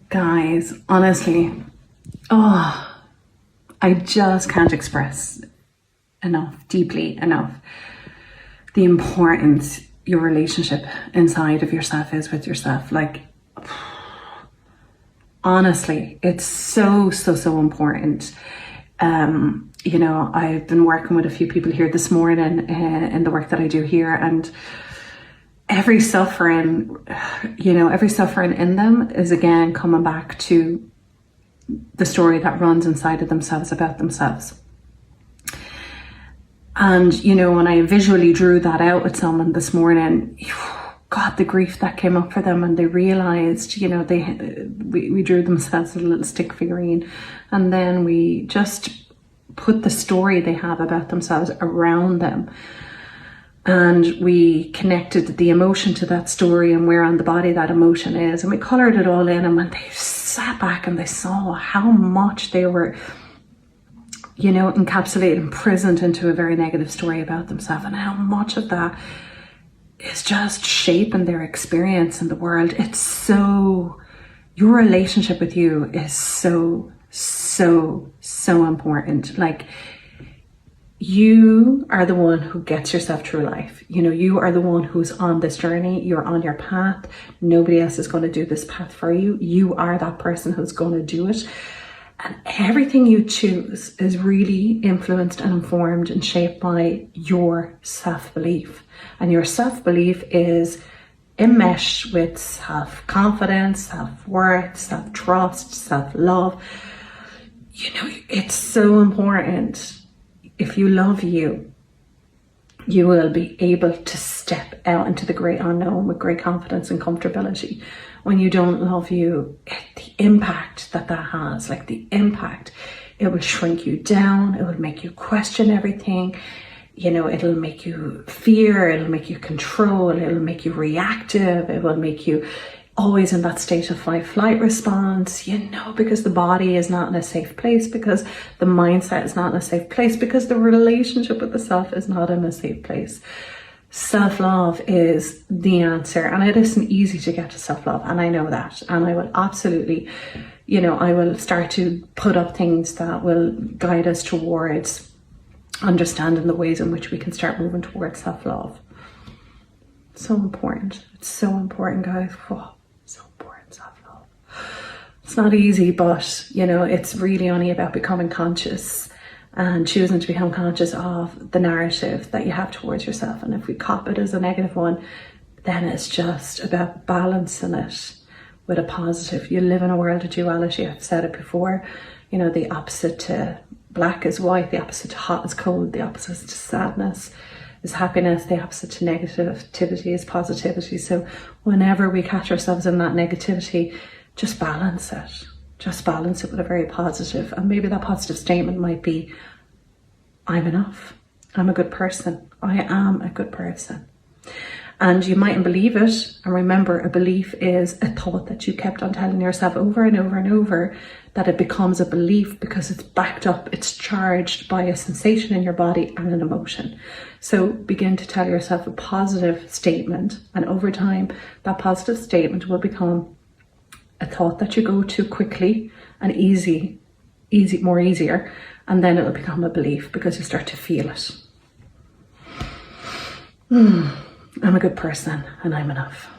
Guys, honestly, I just can't express deeply enough, the importance your relationship inside of yourself is with yourself. Like, honestly, it's so important. I've been working with a few people here this morning in the work that I do here, and every suffering in them is again coming back to the story that runs inside of themselves about themselves. And, when I visually drew that out with someone this morning, God, the grief that came up for them, and they realized, we drew themselves a little stick figurine, and then we just put the story they have about themselves around them. And we connected the emotion to that story and where on the body that emotion is. And we colored it all in. And when they sat back and they saw how much they were, encapsulated, imprisoned into a very negative story about themselves, and how much of that is just shaping their experience in the world. Your relationship with you is so important. Like, you are the one who gets yourself through life. You are the one who's on this journey. You're on your path. Nobody else is going to do this path for you. You are that person who's going to do it. And everything you choose is really influenced and informed and shaped by your self-belief. And your self-belief is enmeshed with self-confidence, self-worth, self-trust, self-love. It's so important. If you love you, you will be able to step out into the great unknown with great confidence and comfortability. When you don't love you, the impact that has, it will shrink you down. It will make you question everything. It'll make you fear. It'll make you control. It'll make you reactive. It will make you always in that state of fight-flight response, because the body is not in a safe place, because the mindset is not in a safe place, because the relationship with the self is not in a safe place. Self-love is the answer, and it isn't easy to get to self-love, and I know that. And I will absolutely, I will start to put up things that will guide us towards understanding the ways in which we can start moving towards self-love. So important. It's so important, guys. So important, self-love. It's not easy, but it's really only about becoming conscious and choosing to become conscious of the narrative that you have towards yourself. And if we cop it as a negative one, then it's just about balancing it with a positive. You live in a world of duality. I've said it before. The opposite to black is white, the opposite to hot is cold, the opposite to sadness is happiness, the opposite to negativity is positivity. So whenever we catch ourselves in that negativity, just balance it. Just balance it with a very positive. And maybe that positive statement might be, I'm enough. I'm a good person. I am a good person. And you mightn't believe it. And remember, a belief is a thought that you kept on telling yourself over and over and over, that it becomes a belief because it's backed up, it's charged by a sensation in your body and an emotion. So begin to tell yourself a positive statement, and over time, that positive statement will become a thought that you go to quickly and more easier, and then it'll become a belief because you start to feel it. I'm a good person and I'm enough.